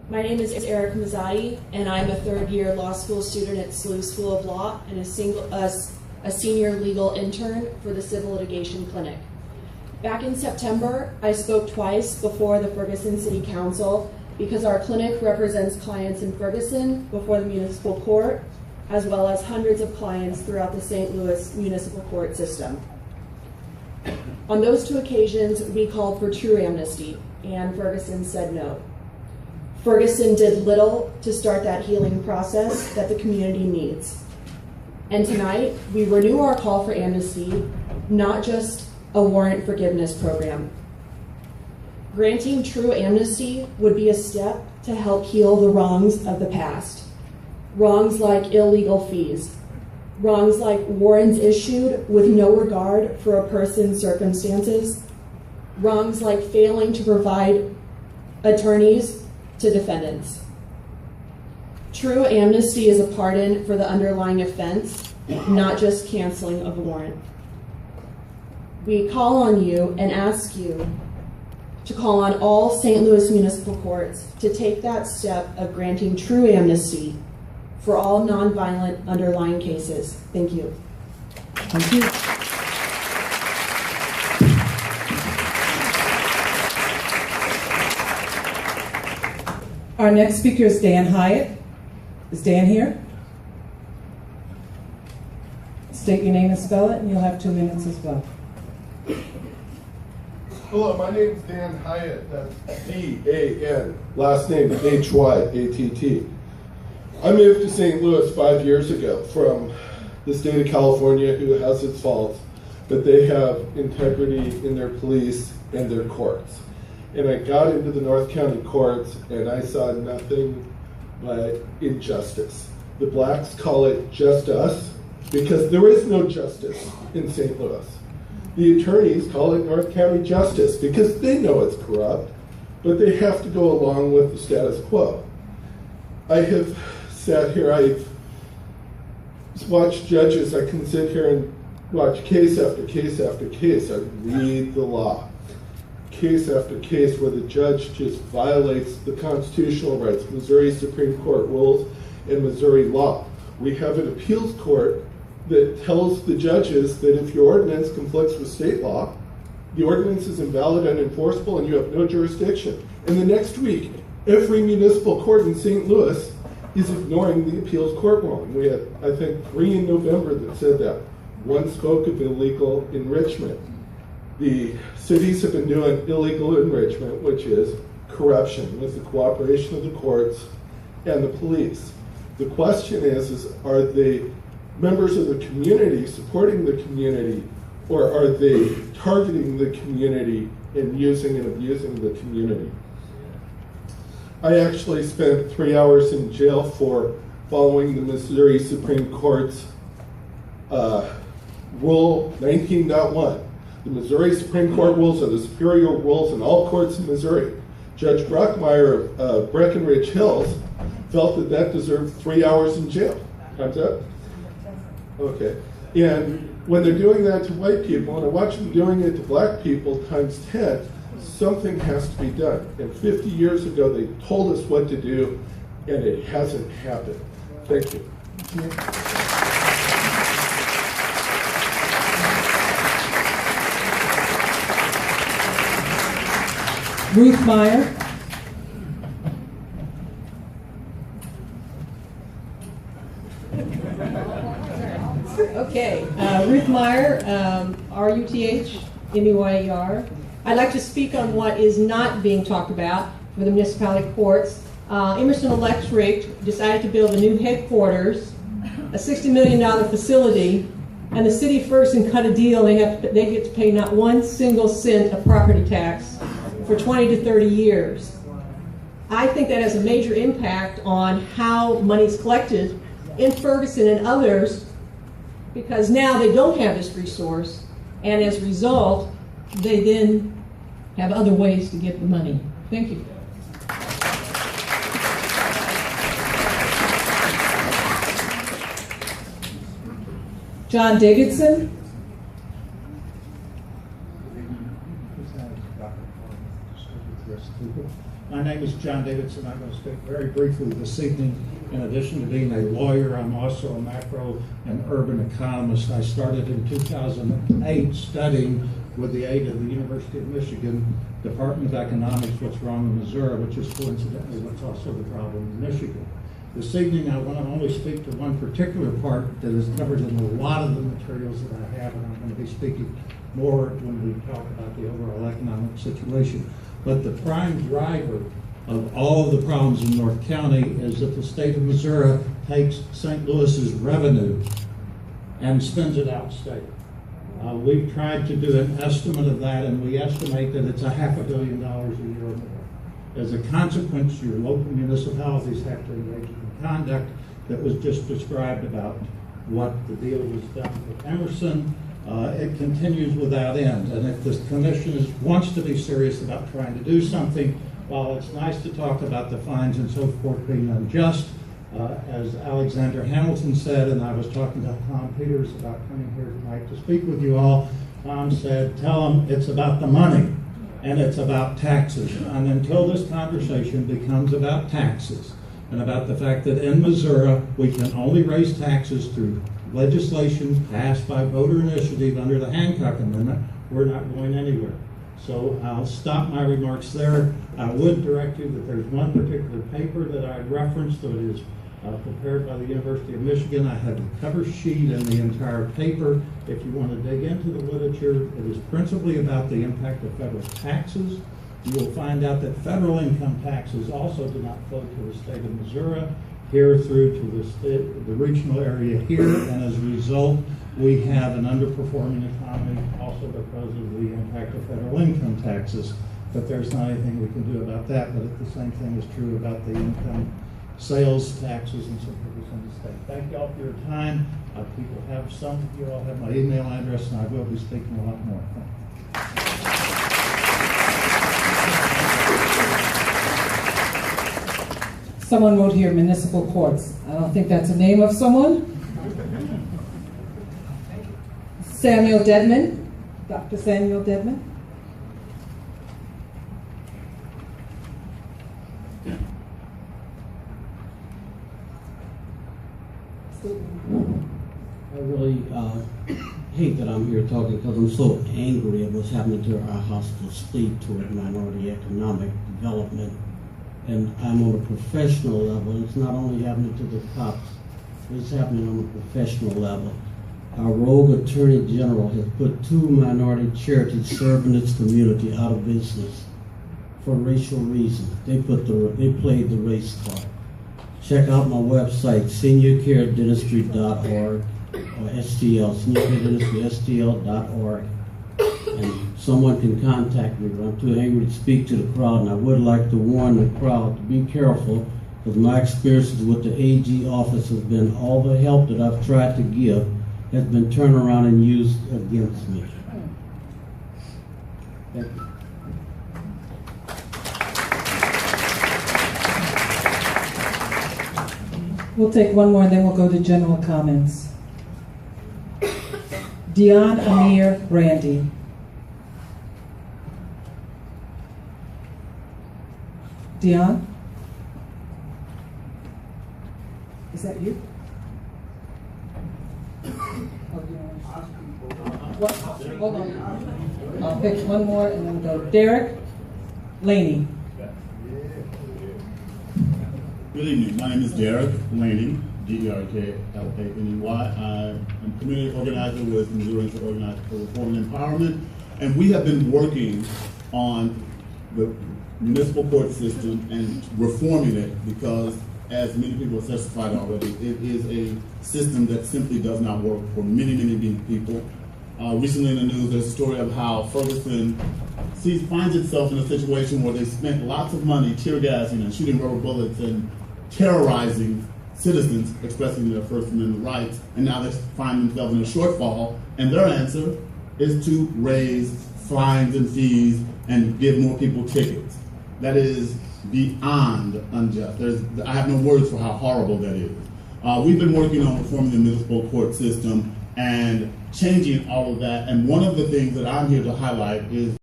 My name is Erica Mazzotti, and I'm a third-year law school student at SLU School of Law and a senior legal intern for the Civil Litigation Clinic. Back in September, I spoke twice before the Ferguson City Council because our clinic represents clients in Ferguson before the municipal court, as well as hundreds of clients throughout the St. Louis municipal court system. On those two occasions, we called for true amnesty, and Ferguson said no. Ferguson did little to start that healing process that the community needs. And tonight, we renew our call for amnesty, not just a warrant forgiveness program. Granting true amnesty would be a step to help heal the wrongs of the past. Wrongs like illegal fees, wrongs like warrants issued with no regard for a person's circumstances, wrongs like failing to provide attorneys to defendants. True amnesty is a pardon for the underlying offense, not just canceling of a warrant. We call on you and ask you to call on all St. Louis municipal courts to take that step of granting true amnesty for all nonviolent underlying cases. Thank you. Thank you. Our next speaker is Dan Hyatt. Is Dan here? State your name and spell it, and you'll have 2 minutes as well. Hello, my name is Dan Hyatt. That's D-A-N. Last name H-Y-A-T-T. I moved to St. Louis 5 years ago from the state of California, who has its faults, but they have integrity in their police and their courts. And I got into the North County courts, and I saw nothing but injustice. The blacks call it just us, because there is no justice in St. Louis. The attorneys call it North County justice, because they know it's corrupt, but they have to go along with the status quo. I have sat here, I've watched judges, I can sit here and watch case after case after case. I read the law. Case after case where the judge just violates the constitutional rights, Missouri Supreme Court rules, and Missouri law. We have an appeals court that tells the judges that if your ordinance conflicts with state law, the ordinance is invalid and enforceable and you have no jurisdiction. And the next week, every municipal court in St. Louis is ignoring the appeals court ruling. We had, I think, 3 in November that said that. One spoke of illegal enrichment. The cities have been doing illegal enrichment, which is corruption with the cooperation of the courts and the police. The question is are they members of the community supporting the community, or are they targeting the community and using and abusing the community? I actually spent 3 hours in jail for following the Missouri Supreme Court's Rule 19.1. The Missouri Supreme Court rules are the superior rules in all courts in Missouri. Judge Brockmeyer of Breckenridge Hills felt that that deserved 3 hours in jail. Time's up? Okay. And when they're doing that to white people, and I watch them doing it to black people times 10, something has to be done. And 50 years ago, they told us what to do, and it hasn't happened. Thank you. Ruth Meyer. Okay, Ruth Meyer, R-U-T-H-M-E-Y-E-R. I'd like to speak on what is not being talked about for the municipality courts. Emerson Electric decided to build a new headquarters, a $60 million facility, and the city of Ferguson cut a deal. They get to pay not 1 single cent of property tax for 20 to 30 years. I think that has a major impact on how money is collected in Ferguson and others, because now they don't have this resource, and as a result, they then have other ways to get the money. Thank you. John Davidson. My name is John Davidson. I'm going to speak very briefly this evening. In addition to being a lawyer, I'm also a macro and urban economist. I started in 2008 studying, with the aid of the University of Michigan Department of Economics, what's wrong in Missouri, which is coincidentally what's also the problem in Michigan. This evening I want to only speak to one particular part that is covered in a lot of the materials that I have, and I'm going to be speaking more when we talk about the overall economic situation. But the prime driver of all of the problems in North County is that the state of Missouri takes St. Louis's revenue and spends it outstate. We've tried to do an estimate of that, and we estimate that it's $500 million a year or more. As a consequence, your local municipalities have to engage in conduct that was just described about what the deal was done with Emerson. It continues without end, and if the commission wants to be serious about trying to do something, while it's nice to talk about the fines and so forth being unjust, as Alexander Hamilton said, and I was talking to Tom Peters about coming here tonight to speak with you all, Tom said, tell them it's about the money and it's about taxes. And until this conversation becomes about taxes and about the fact that in Missouri we can only raise taxes through legislation passed by voter initiative under the Hancock Amendment, we're not going anywhere. So I'll stop my remarks there. I would direct you that there's one particular paper that I referenced that is prepared by the University of Michigan. I have the cover sheet and the entire paper. If you want to dig into the literature, it is principally about the impact of federal taxes. You will find out that federal income taxes also do not flow to the state of Missouri, here through to the regional area here, and as a result, we have an underperforming economy also because of the impact of federal income taxes. But there's not anything we can do about that, but the same thing is true about the income sales taxes and so forth in the state. Thank you all for your time. People have some of you all have my email address, and I will be speaking a lot more. Someone wrote here municipal courts. I don't think that's the name of someone. Samuel Dedman, Dr. Samuel Dedman. I really hate that I'm here talking because I'm so angry at what's happening to our hostile state toward minority economic development. And I'm on a professional level. It's not only happening to the cops, it's happening on a professional level. Our rogue attorney general has put 2 minority charities serving its community out of business for racial reasons. They played the race card. Check out my website, seniorcaredentistry.org or STL, seniorcaredentistry.org. And someone can contact me, but I'm too angry to speak to the crowd, and I would like to warn the crowd to be careful, because my experiences with the AG office has been all the help that I've tried to give has been turned around and used against me. Thank you. We'll take one more and then we'll go to general comments. Dion Amir Brandy. Dion? Is that you? Hold on. I'll pick one more and then go. Derek Laney. Good evening. My name is Derek Laney, D-E-R-K-L-A-N-E-Y. I am community organizer with Missouri Organized for Reform and Empowerment, and we have been working on the municipal court system and reforming it because, as many people have testified already, it is a system that simply does not work for many, many people. Recently in the news, there's a story of how Ferguson finds itself in a situation where they spent lots of money tear gassing and shooting rubber bullets and terrorizing citizens expressing their First Amendment rights, and now they find themselves in a shortfall, and their answer is to raise fines and fees and give more people tickets. That is beyond unjust. I have no words for how horrible that is. We've been working on reforming the municipal court system and changing all of that, and one of the things that I'm here to highlight is